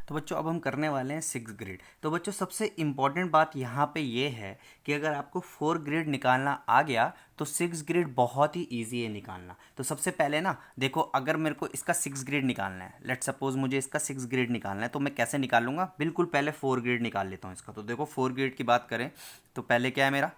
तो बच्चों अब हम करने वाले हैं 6 ग्रेड। तो बच्चों सबसे इम्पॉर्टेंट बात यहाँ पे ये है कि अगर आपको 4 ग्रेड निकालना आ गया तो 6 ग्रेड बहुत ही ईजी है निकालना। तो सबसे पहले ना देखो, अगर मेरे को इसका 6 ग्रेड निकालना है, लेट सपोज मुझे इसका 6 ग्रेड निकालना है, तो मैं कैसे निकालूंगा? बिल्कुल पहले 4 ग्रेड निकाल लेता हूँ इसका। तो देखो 4 ग्रेड की बात करें तो पहले क्या है मेरा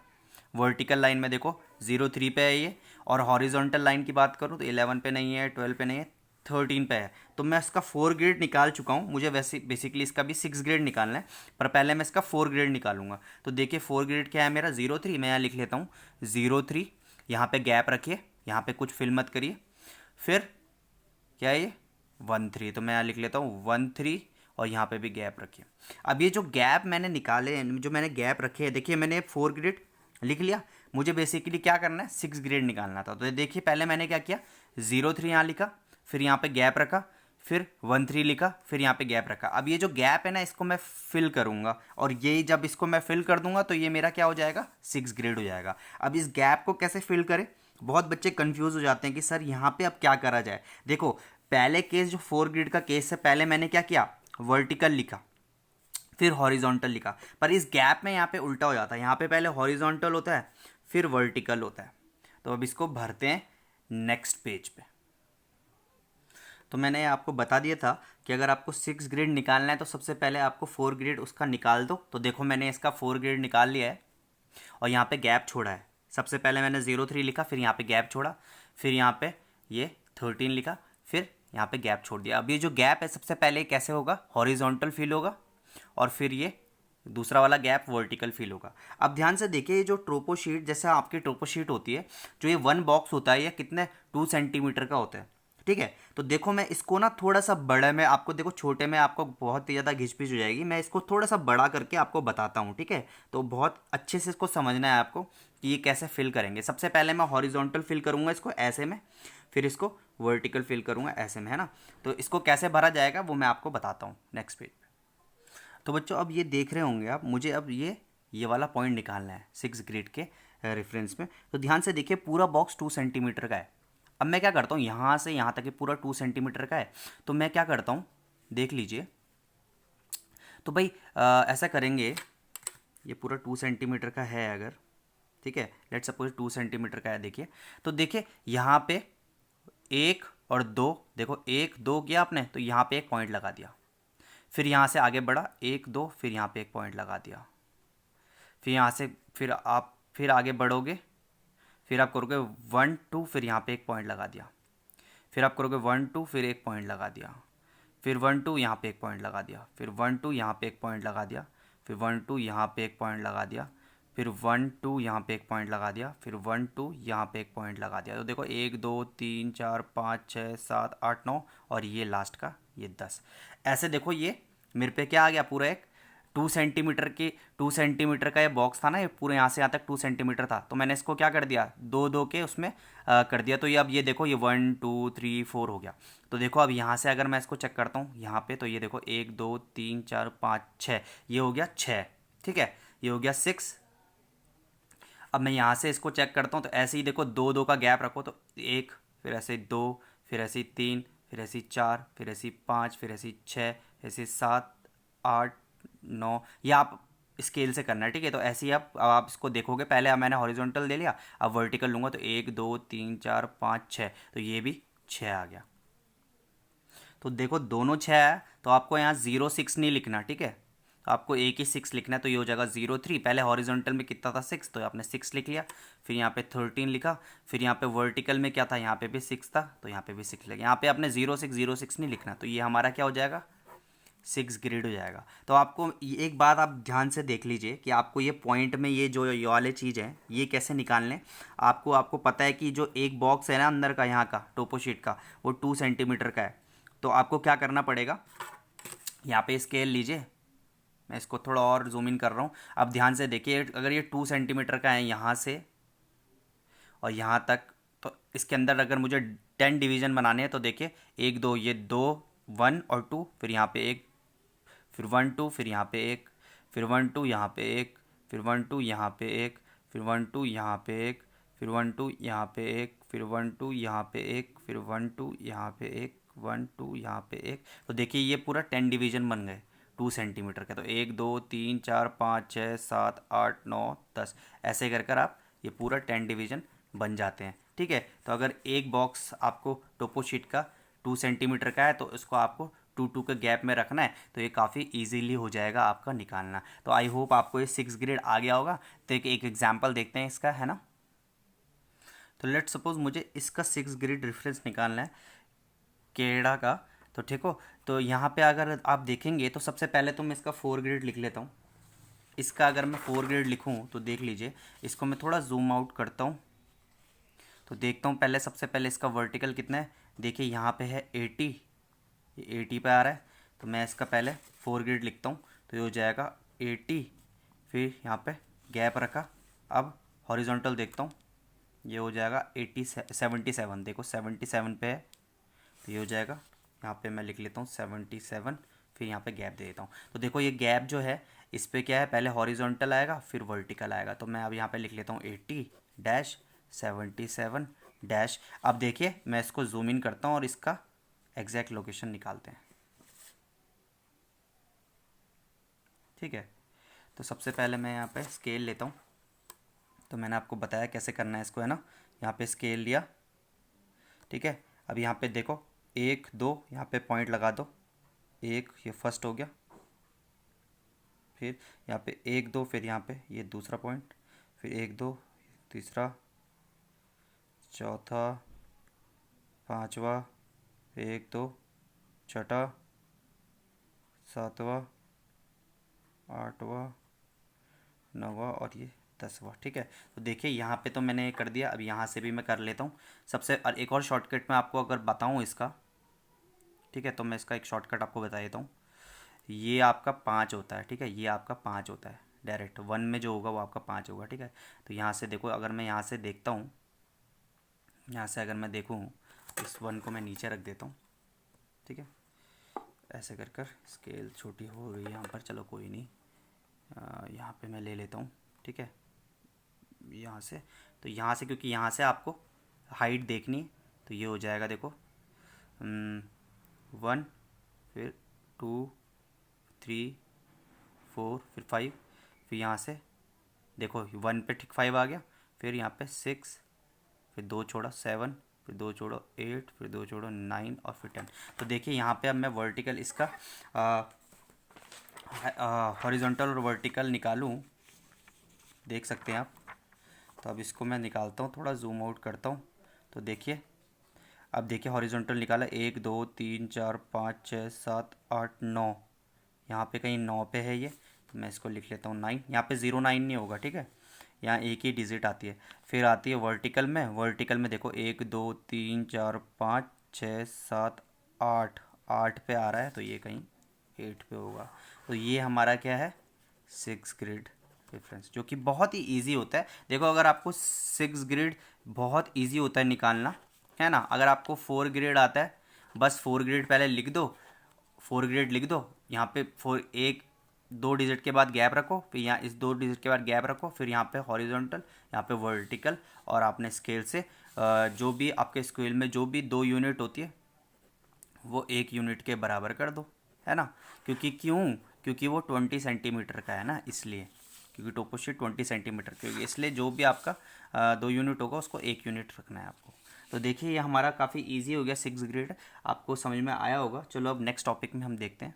वर्टिकल लाइन में, देखो 0 3 पे है ये। और हॉरिजॉन्टल लाइन की बात करूँ तो 11 पे नहीं है, 12 पे नहीं है, 13 पे है। तो मैं इसका 4 ग्रेड निकाल चुका हूँ। मुझे वैसे बेसिकली इसका भी 6 ग्रेड निकालना है, पर पहले मैं इसका 4 ग्रेड निकालूंगा। तो देखिए 4 ग्रेड क्या है मेरा 0 3। मैं यहाँ लिख लेता हूँ 0 3। यहाँ पे गैप रखिए, यहाँ पे कुछ फिल मत करिए। फिर क्या है ये 1 3। तो मैं यहाँ लिख लेता हूँ 1 3 और यहाँ पे भी गैप रखिए। अब ये जो गैप मैंने निकाले हैं, जो मैंने गैप रखे हैं, देखिए मैंने 4 ग्रेड लिख लिया। मुझे बेसिकली क्या करना है 6 ग्रेड निकालना था। तो देखिए पहले मैंने क्या किया 0 3 यहाँ लिखा, फिर यहाँ पे गैप रखा, फिर 1 3 लिखा, फिर यहाँ पे गैप रखा। अब ये जो गैप है ना इसको मैं फिल करूँगा, और ये जब इसको मैं फिल कर दूंगा तो ये मेरा क्या हो जाएगा 6 ग्रेड हो जाएगा। अब इस गैप को कैसे फिल करें? बहुत बच्चे कंफ्यूज हो जाते हैं कि सर यहाँ पे अब क्या करा जाए। देखो पहले केस जो 4 ग्रेड का केस है, पहले मैंने क्या किया वर्टिकल लिखा, फिर हॉरिजॉन्टल लिखा। पर इस गैप में यहाँ पे उल्टा हो जाता है, यहाँ पे पहले हॉरिजॉन्टल होता है फिर वर्टिकल होता है। तो अब इसको भरते हैं नेक्स्ट पेज पे। तो मैंने आपको बता दिया था कि अगर आपको 6 ग्रेड निकालना है तो सबसे पहले आपको 4 ग्रेड उसका निकाल दो। तो देखो मैंने इसका 4 ग्रेड निकाल लिया है और यहाँ पे गैप छोड़ा है। सबसे पहले मैंने 0 3 लिखा, फिर यहाँ पे गैप छोड़ा, फिर यहाँ पे ये 13 लिखा, फिर यहाँ पे गैप छोड़ दिया। अब ये जो गैप है सबसे पहले कैसे होगा हॉरिजॉन्टल फील होगा, और फिर ये दूसरा वाला गैप वर्टिकल फील होगा। अब ध्यान से देखिए, ये जो ट्रोपो शीट, जैसे आपकी ट्रोपो शीट होती है, जो ये 1 बॉक्स होता है ये कितने 2 सेंटीमीटर का होता है, ठीक है। तो देखो मैं इसको ना थोड़ा सा बड़ा में आपको, देखो छोटे में आपको बहुत ही ज़्यादा घिचपिच हो जाएगी, मैं इसको थोड़ा सा बड़ा करके आपको बताता हूँ, ठीक है। तो बहुत अच्छे से इसको समझना है आपको कि ये कैसे फिल करेंगे। सबसे पहले मैं हॉरिजॉन्टल फिल करूँगा इसको ऐसे में, फिर इसको वर्टिकल फिल करूँगा ऐसे में, है ना। तो इसको कैसे भरा जाएगा वो मैं आपको बताता हूँ नेक्स्ट पेज। तो बच्चों अब ये देख रहे होंगे आप, मुझे अब ये वाला पॉइंट निकालना है 6 ग्रेड के रेफरेंस में। तो ध्यान से देखिए पूरा बॉक्स 2 सेंटीमीटर का है। अब मैं क्या करता हूँ, यहाँ से यहाँ तक ये पूरा 2 सेंटीमीटर का है। तो मैं क्या करता हूँ देख लीजिए। तो भाई ऐसा करेंगे, ये पूरा 2 सेंटीमीटर का है अगर, ठीक है, लेट सपोज 2 सेंटीमीटर का है। देखिए तो देखिए यहाँ पे 1 और 2, देखो 1 2 किया आपने तो यहाँ पे एक पॉइंट लगा दिया। फिर यहाँ से आगे बढ़ा 1 2, फिर यहाँ पे एक पॉइंट लगा दिया। फिर यहाँ से फिर आगे बढ़ोगे, फिर आप करोगे 1 2, फिर यहाँ पे एक पॉइंट लगा दिया। फिर आप करोगे 1 2, फिर एक पॉइंट लगा दिया। फिर 1 2 यहाँ पे एक पॉइंट लगा दिया। फिर 1 2 यहाँ पे एक पॉइंट लगा दिया। फिर 1 2 यहाँ पे एक पॉइंट लगा दिया। फिर 1 2 यहाँ पे एक पॉइंट लगा दिया। फिर 1 2 यहाँ पे एक पॉइंट लगा दिया। तो देखो 1 2 3 4 5 6 7 8 9, और ये लास्ट का ये 10। ऐसे देखो ये मेरे पे क्या आ गया पूरा एक 2 सेंटीमीटर का ये बॉक्स था ना, ये पूरे यहाँ से यहाँ तक 2 सेंटीमीटर था। तो मैंने इसको क्या कर दिया 2 2 के उसमें कर दिया। तो ये अब ये देखो ये 1 2 3 4 हो गया। तो देखो अब यहाँ से अगर मैं इसको चेक करता हूँ यहाँ पे, तो ये देखो 1 2 3 4 5 6, ये हो गया 6, ठीक है, ये हो गया 6। अब मैं यहाँ से इसको चेक करता हूँ तो ऐसे ही देखो 2 2 का गैप रखो, तो 1, फिर ऐसे 2, फिर ऐसे 3, फिर ऐसे 4, फिर ऐसे 5, फिर ऐसे 6, ऐसे 7 8 9। ये आप स्केल से करना है, ठीक है। तो ऐसे ही आप इसको देखोगे, पहले मैंने हॉरिजॉन्टल दे लिया, अब वर्टिकल लूँगा तो 1 2 3 4 5 6, तो ये भी 6 आ गया। तो देखो दोनों 6 है, तो आपको यहाँ 0 6 नहीं लिखना, ठीक है। तो आपको एक ही 6 लिखना है, तो ये हो जाएगा 0 3। पहले हॉरिजॉन्टल में कितना था 6, तो आपने 6 लिख लिया। फिर यहाँ पे 13 लिखा। फिर यहाँ पे वर्टिकल में क्या था, यहाँ पे भी 6 था, तो यहाँ पे भी 6 लिखा। यहाँ पे आपने 0 6 नहीं लिखना, तो ये हमारा क्या हो जाएगा 6 ग्रेड हो जाएगा। तो आपको एक बात आप ध्यान से देख लीजिए कि आपको ये पॉइंट में ये वाले चीज़ है ये कैसे निकालने। आपको पता है कि जो एक बॉक्स है ना अंदर का, यहाँ का टोपो शीट का, वो 2 सेंटीमीटर का है। तो आपको क्या करना पड़ेगा, यहाँ पे स्केल लीजिए, मैं इसको थोड़ा और जूम इन कर रहा हूँ। अब ध्यान से देखिए, अगर ये 2 सेंटीमीटर का है यहाँ से और यहाँ तक, तो इसके अंदर अगर मुझे 10 डिवीज़न बनाने हैं तो देखिए 1 2, ये 2 1 और 2, फिर यहाँ पे एक, फिर 1 2, फिर यहाँ पे एक, फिर 1 2 यहाँ पे एक, फिर 1 2 यहाँ पे एक, फिर 1 2 यहाँ पे एक, फिर 1 2 यहाँ पे एक, फिर 1 2 यहाँ पे एक, फिर 1 2 यहाँ पे एक, 1 2 यहाँ पे एक, तो देखिए ये पूरा 10 डिवीजन बन गए 2 सेंटीमीटर के। तो 1 2 3 4 5 6 7 8 9 10, ऐसे कर कर आप ये पूरा 10 डिवीजन बन जाते हैं। ठीक है, तो अगर एक बॉक्स आपको टोपो शीट का 2 सेंटीमीटर का है तो इसको आपको 2 2 के गैप में रखना है, तो ये काफ़ी इजीली हो जाएगा आपका निकालना। तो आई होप आपको ये 6 ग्रेड आ गया होगा। तो एक एग्जाम्पल देखते हैं इसका, है ना। तो लेट सपोज मुझे इसका 6 ग्रेड रेफरेंस निकालना है केड़ा का। तो ठीक हो, तो यहाँ पे अगर आप देखेंगे तो सबसे पहले तो मैं इसका 4 ग्रेड लिख लेता हूँ। इसका अगर मैं 4 ग्रेड लिखूँ तो देख लीजिए, इसको मैं थोड़ा जूम आउट करता हूँ तो देखता हूँ पहले, सबसे पहले इसका वर्टिकल कितना है। देखिए यहाँ पे है 80, ये 80 पे आ रहा है। तो मैं इसका पहले 4 ग्रेड लिखता हूँ, तो ये हो जाएगा 80, फिर यहाँ पे गैप रखा। अब हॉरिजॉन्टल देखता हूँ, ये हो जाएगा 77, देखो 77 पे है, तो ये हो जाएगा, यहाँ पे मैं लिख लेता हूँ 77, फिर यहाँ पे गैप दे देता हूँ। तो देखो ये गैप जो है इस पे क्या है, पहले हॉरिजॉन्टल आएगा फिर वर्टिकल आएगा। तो मैं अब यहाँ पे लिख लेता हूँ 80-77 डैश। अब देखिए मैं इसको जूम इन करता हूँ और इसका एग्जैक्ट लोकेशन निकालते हैं। ठीक है, तो सबसे पहले मैं यहाँ पे स्केल लेता हूँ। तो मैंने आपको बताया कैसे करना है इसको, है ना। यहाँ पे स्केल लिया, ठीक है। अब यहाँ पे देखो 1 2, यहाँ पे पॉइंट लगा दो, एक ये फर्स्ट हो गया, फिर यहाँ पे 1 2, फिर यहाँ पे ये दूसरा पॉइंट, फिर 1 2 तीसरा, चौथा, पांचवा, 1 2 छठा, सातवां, आठवां, नौवां और ये 10वां। ठीक है, तो देखिए यहाँ पे तो मैंने कर दिया। अब यहाँ से भी मैं कर लेता हूँ सबसे। और एक और शॉर्टकट मैं आपको अगर बताऊँ इसका, ठीक है, तो मैं इसका एक शॉर्टकट आपको बता देता हूँ। ये आपका 5 होता है, ठीक है, ये आपका 5 होता है। डायरेक्ट 1 में जो होगा वो आपका 5 होगा। ठीक है, तो यहाँ से देखो, अगर मैं यहाँ से देखता हूँ, यहाँ से अगर मैं देखूँ, इस 1 को मैं नीचे रख देता हूँ। ठीक है, ऐसे कर कर स्केल छोटी हो गई यहाँ पर, चलो कोई नहीं, यहाँ पे मैं ले लेता हूँ। ठीक है, यहाँ से, तो यहाँ से, क्योंकि यहाँ से आपको हाइट देखनी है, तो ये हो जाएगा देखो 1, फिर 2 3 4, फिर 5, फिर यहाँ से देखो 1 पे ठीक 5 आ गया, फिर यहाँ पे 6, फिर 2 छोड़ा 7, फिर 2 छोड़ो 8, फिर 2 छोड़ो 9 और फिर 10। तो देखिए यहाँ पे अब मैं वर्टिकल इसका हॉरिजॉन्टल और वर्टिकल निकालूँ, देख सकते हैं आप। तो अब इसको मैं निकालता हूँ, थोड़ा जूम आउट करता हूँ। तो देखिए, अब देखिए हॉरिजॉन्टल निकाला 1 2 3 4 5 6 7 8 9, यहाँ पे कहीं 9 पे है ये, तो मैं इसको लिख लेता हूँ 9। यहाँ पे 0 9 नहीं होगा, ठीक है, यहाँ एक ही डिजिट आती है। फिर आती है वर्टिकल में, वर्टिकल में देखो 1 2 3 4 5 6 7 8, 8 पे आ रहा है, तो ये कहीं 8 पे होगा। तो ये हमारा क्या है, 6 ग्रेड रेफरेंस, जो कि बहुत ही इजी होता है। देखो अगर आपको 6 ग्रेड बहुत इजी होता है निकालना, है ना। अगर आपको 4 ग्रेड आता है, बस 4 ग्रेड पहले लिख दो, 4 ग्रेड लिख दो, यहाँ पे 4 एक 2 डिजिट के बाद गैप रखो, फिर यहाँ इस 2 डिजिट के बाद गैप रखो, फिर यहाँ पे हॉरिजॉन्टल, यहाँ पे वर्टिकल, और आपने स्केल से जो भी आपके स्केल में जो भी 2 यूनिट होती है वो 1 यूनिट के बराबर कर दो, है ना। क्योंकि वो 20 सेंटीमीटर का है ना, इसलिए, क्योंकि टोपो शीट 20 सेंटीमीटर की होगी, इसलिए जो भी आपका 2 यूनिट होगा उसको 1 यूनिट रखना है आपको। तो देखिए ये हमारा काफ़ी इजी हो गया 6 ग्रेड, आपको समझ में आया होगा। चलो अब नेक्स्ट टॉपिक में हम देखते हैं।